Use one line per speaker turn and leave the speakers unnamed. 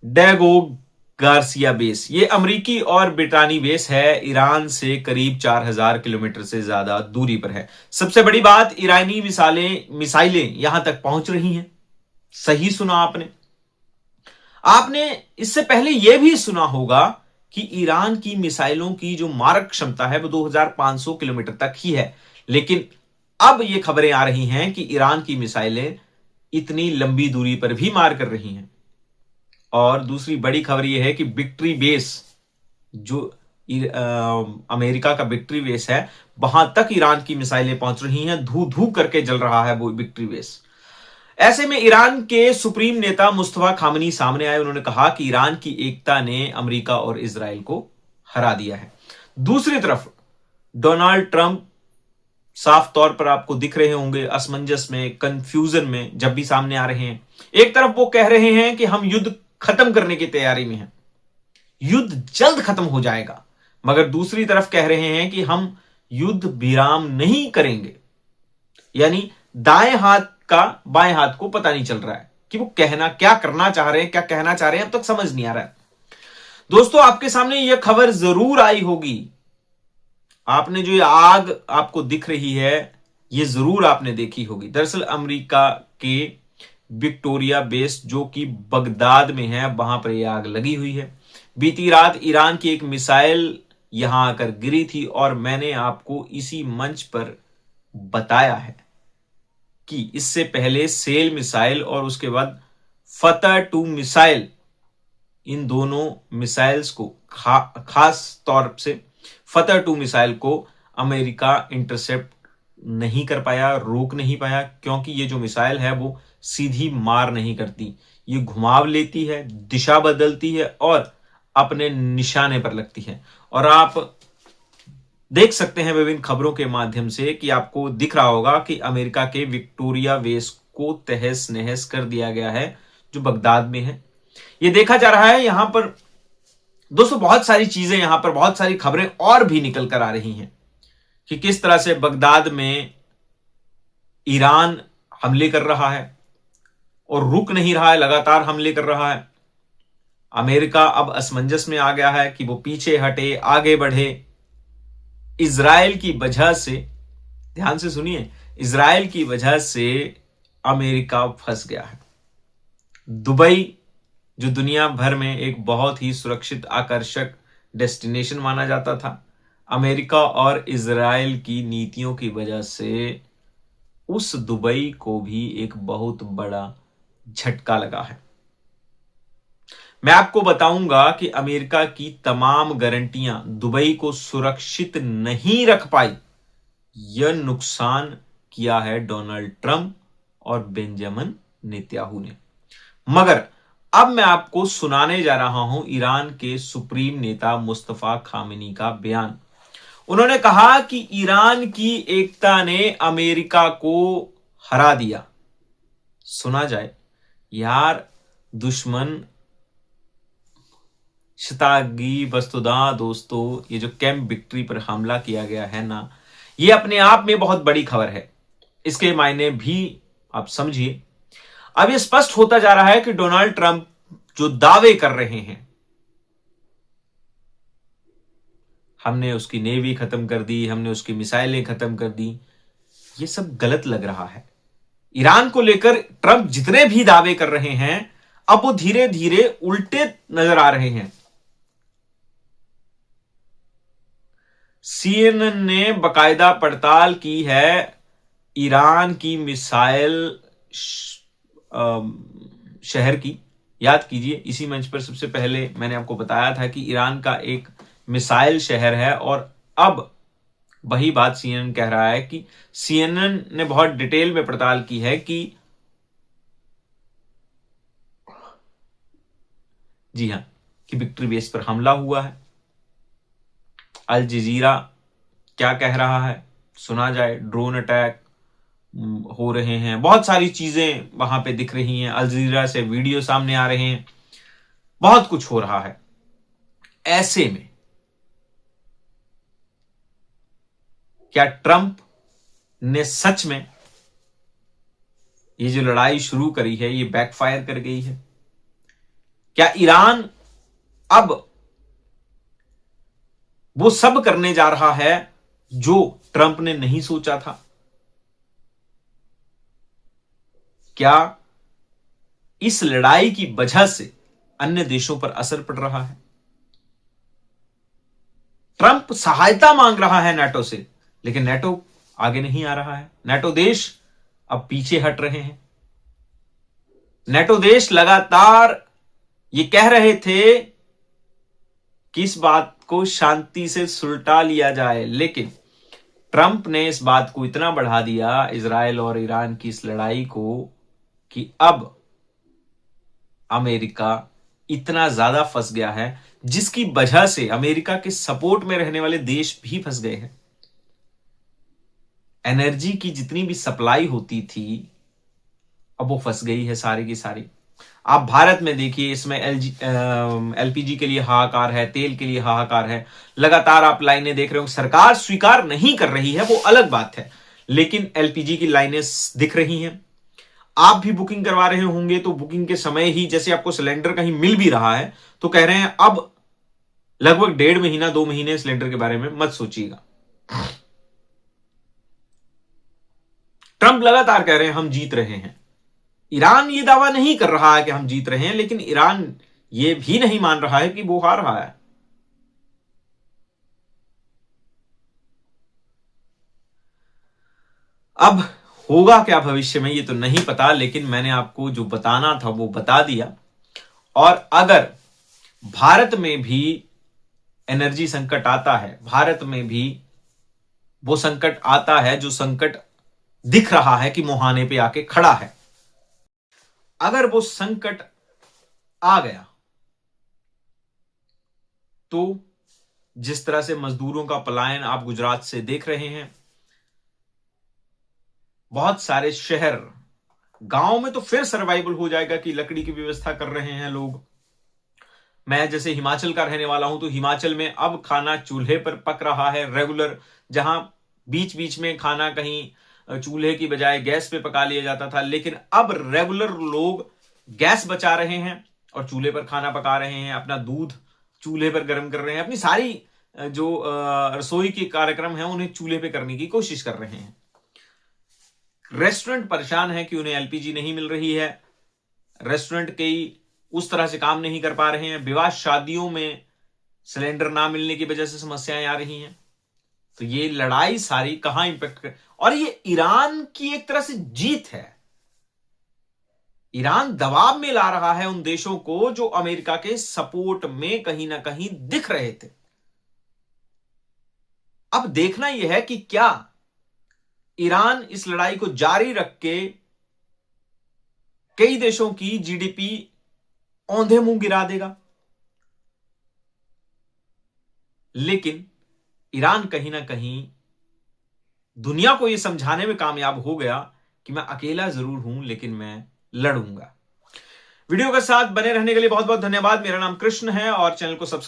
Diego Garcia base, ये अमेरिकी और ब्रिटानी बेस है, ईरान से करीब 4000 किलोमीटर से ज्यादा दूरी पर है। सबसे बड़ी बात, ईरानी मिसाइलें यहां तक पहुंच रही हैं। सही सुना आपने। आपने इससे पहले यह भी सुना होगा कि ईरान की मिसाइलों की जो मारक क्षमता है वो 2500 किलोमीटर तक ही है, लेकिन अब यह खबरें आ रही हैं कि ईरान की मिसाइलें इतनी लंबी दूरी पर भी मार कर रही हैं। और दूसरी बड़ी खबर यह है कि विक्ट्री बेस, जो अमेरिका का विक्ट्री बेस है, वहां तक ईरान की मिसाइलें पहुंच रही हैं। धू धू करके जल रहा है वो विक्ट्री बेस। ऐसे में ईरान के सुप्रीम नेता मुस्तफा खामनी सामने आए। उन्होंने कहा कि ईरान की एकता ने अमेरिका और इजराइल को हरा दिया है। दूसरी तरफ डोनाल्ड ट्रंप साफ तौर पर आपको दिख रहे होंगे असमंजस में, कंफ्यूजन में जब भी सामने आ रहे हैं। एक तरफ वो कह रहे हैं कि हम युद्ध खत्म करने की तैयारी में हैं, युद्ध जल्द खत्म हो जाएगा, मगर दूसरी तरफ कह रहे हैं कि हम युद्ध विराम नहीं करेंगे। यानी दाएं हाथ का बाएं हाथ को पता नहीं चल रहा है कि वो कहना क्या, करना चाह रहे हैं, क्या कहना चाह रहे हैं, अब तक समझ नहीं आ रहा है। दोस्तों, आपके सामने यह खबर जरूर आई होगी। आपने जो ये आग आपको दिख रही है, ये जरूर आपने देखी होगी। दरअसल अमेरिका के विक्टोरिया बेस, जो कि बगदाद में है, वहां पर यह आग लगी हुई है। बीती रात ईरान की एक मिसाइल यहां आकर गिरी थी और मैंने आपको इसी मंच पर बताया है कि इससे पहले सेल मिसाइल और उसके बाद फतह 2 मिसाइल, इन दोनों मिसाइल्स को खास तौर से फतह 2 मिसाइल को अमेरिका इंटरसेप्ट नहीं कर पाया, रोक नहीं पाया, क्योंकि ये जो मिसाइल है वो सीधी मार नहीं करती, ये घुमाव लेती है, दिशा बदलती है और अपने निशाने पर लगती है। और आप देख सकते हैं विभिन्न खबरों के माध्यम से कि आपको दिख रहा होगा कि अमेरिका के विक्टोरिया बेस को तहस नहस कर दिया गया है, जो बगदाद में है। यह देखा जा रहा है। यहां पर दोस्तों बहुत सारी चीजें, यहां पर बहुत सारी खबरें और भी निकल कर आ रही हैं कि किस तरह से बगदाद में ईरान हमले कर रहा है और रुक नहीं रहा है, लगातार हमले कर रहा है। अमेरिका अब असमंजस में आ गया है कि वो पीछे हटे, आगे बढ़े। इजराइल की वजह से, ध्यान से सुनिए, इजराइल की वजह से अमेरिका फंस गया है। दुबई, जो दुनिया भर में एक बहुत ही सुरक्षित आकर्षक डेस्टिनेशन माना जाता था, अमेरिका और इजराइल की नीतियों की वजह से उस दुबई को भी एक बहुत बड़ा झटका लगा है। मैं आपको बताऊंगा कि अमेरिका की तमाम गारंटियां दुबई को सुरक्षित नहीं रख पाई। यह नुकसान किया है डोनाल्ड ट्रंप और बेंजामिन नेतन्याहू ने। मगर अब मैं आपको सुनाने जा रहा हूं ईरान के सुप्रीम नेता मुस्तफा खामेनी का बयान। उन्होंने कहा कि ईरान की एकता ने अमेरिका को हरा दिया। सुना जाए यार, दुश्मन शतागी वस्तुदा दोस्तों, ये जो कैंप विक्ट्री पर हमला किया गया है ना, ये अपने आप में बहुत बड़ी खबर है। इसके मायने भी आप समझिए। अब ये स्पष्ट होता जा रहा है कि डोनाल्ड ट्रंप जो दावे कर रहे हैं, हमने उसकी नेवी खत्म कर दी, हमने उसकी मिसाइलें खत्म कर दी, ये सब गलत लग रहा है। ईरान को लेकर ट्रंप जितने भी दावे कर रहे हैं, अब वो धीरे धीरे उल्टे नजर आ रहे हैं। सीएनएन ने बकायदा पड़ताल की है ईरान की मिसाइल शहर की। याद कीजिए, इसी मंच पर सबसे पहले मैंने आपको बताया था कि ईरान का एक मिसाइल शहर है, और अब वही बात सीएनएन कह रहा है कि सीएनएन ने बहुत डिटेल में पड़ताल की है कि जी हां, कि विक्ट्री बेस पर हमला हुआ है। अल जजीरा क्या कह रहा है, सुना जाए। ड्रोन अटैक हो रहे हैं, बहुत सारी चीजें वहां पे दिख रही हैं, अल जजीरा से वीडियो सामने आ रहे हैं, बहुत कुछ हो रहा है। ऐसे में क्या ट्रंप ने सच में ये जो लड़ाई शुरू करी है, ये बैकफायर कर गई है? क्या ईरान अब वो सब करने जा रहा है जो ट्रंप ने नहीं सोचा था? क्या इस लड़ाई की वजह से अन्य देशों पर असर पड़ रहा है? ट्रंप सहायता मांग रहा है नाटो से, लेकिन नाटो आगे नहीं आ रहा है। नाटो देश अब पीछे हट रहे हैं। नाटो देश लगातार ये कह रहे थे कि इस बात को शांति से सुलटा लिया जाए, लेकिन ट्रंप ने इस बात को इतना बढ़ा दिया, इजराइल और ईरान की इस लड़ाई को, कि अब अमेरिका इतना ज्यादा फंस गया है, जिसकी वजह से अमेरिका के सपोर्ट में रहने वाले देश भी फंस गए हैं। एनर्जी की जितनी भी सप्लाई होती थी, अब वो फंस गई है सारी की सारी। आप भारत में देखिए, इसमें एलपीजी के लिए हाहाकार है, तेल के लिए हाहाकार है, लगातार आप लाइनें देख रहे हो। सरकार स्वीकार नहीं कर रही है, वो अलग बात है, लेकिन एलपीजी की लाइनें दिख रही हैं। आप भी बुकिंग करवा रहे होंगे तो बुकिंग के समय ही जैसे आपको सिलेंडर कहीं मिल भी रहा है तो कह रहे हैं अब लगभग 1.5 महीना 2 महीने सिलेंडर के बारे में मत सोचिएगा। ट्रंप लगातार कह रहे हैं हम जीत रहे हैं। ईरान ये दावा नहीं कर रहा है कि हम जीत रहे हैं, लेकिन ईरान ये भी नहीं मान रहा है कि वो हार रहा है। अब होगा क्या भविष्य में ये तो नहीं पता, लेकिन मैंने आपको जो बताना था वो बता दिया। और अगर भारत में भी एनर्जी संकट आता है, भारत में भी वो संकट आता है जो संकट दिख रहा है कि मुहाने पे आके खड़ा है, अगर वो संकट आ गया तो जिस तरह से मजदूरों का पलायन आप गुजरात से देख रहे हैं, बहुत सारे शहर, गांव में तो फिर सर्वाइवल हो जाएगा कि लकड़ी की व्यवस्था कर रहे हैं लोग। मैं जैसे हिमाचल का रहने वाला हूं तो हिमाचल में अब खाना चूल्हे पर पक रहा है रेगुलर, जहां बीच बीच में खाना कहीं चूल्हे की बजाय गैस पे पका लिया जाता था, लेकिन अब रेगुलर लोग गैस बचा रहे हैं और चूल्हे पर खाना पका रहे हैं, अपना दूध चूल्हे पर गर्म कर रहे हैं, अपनी सारी जो रसोई के कार्यक्रम है उन्हें चूल्हे पे करने की कोशिश कर रहे हैं। रेस्टोरेंट परेशान है कि उन्हें एलपीजी नहीं मिल रही है, रेस्टोरेंट कई उस तरह से काम नहीं कर पा रहे हैं, विवाह शादियों में सिलेंडर ना मिलने की वजह से समस्याएं आ रही हैं। तो ये लड़ाई सारी कहां इंपैक्ट कर, और ये ईरान की एक तरह से जीत है। ईरान दबाव में ला रहा है उन देशों को जो अमेरिका के सपोर्ट में कहीं ना कहीं दिख रहे थे। अब देखना यह है कि क्या ईरान इस लड़ाई को जारी रख के कई देशों की जीडीपी औंधे मुंह गिरा देगा, लेकिन ईरान कहीं ना कहीं दुनिया को यह समझाने में कामयाब हो गया कि मैं अकेला जरूर हूं लेकिन मैं लड़ूंगा। वीडियो के साथ बने रहने के लिए बहुत बहुत धन्यवाद। मेरा नाम कृष्ण है और चैनल को सब्सक्राइब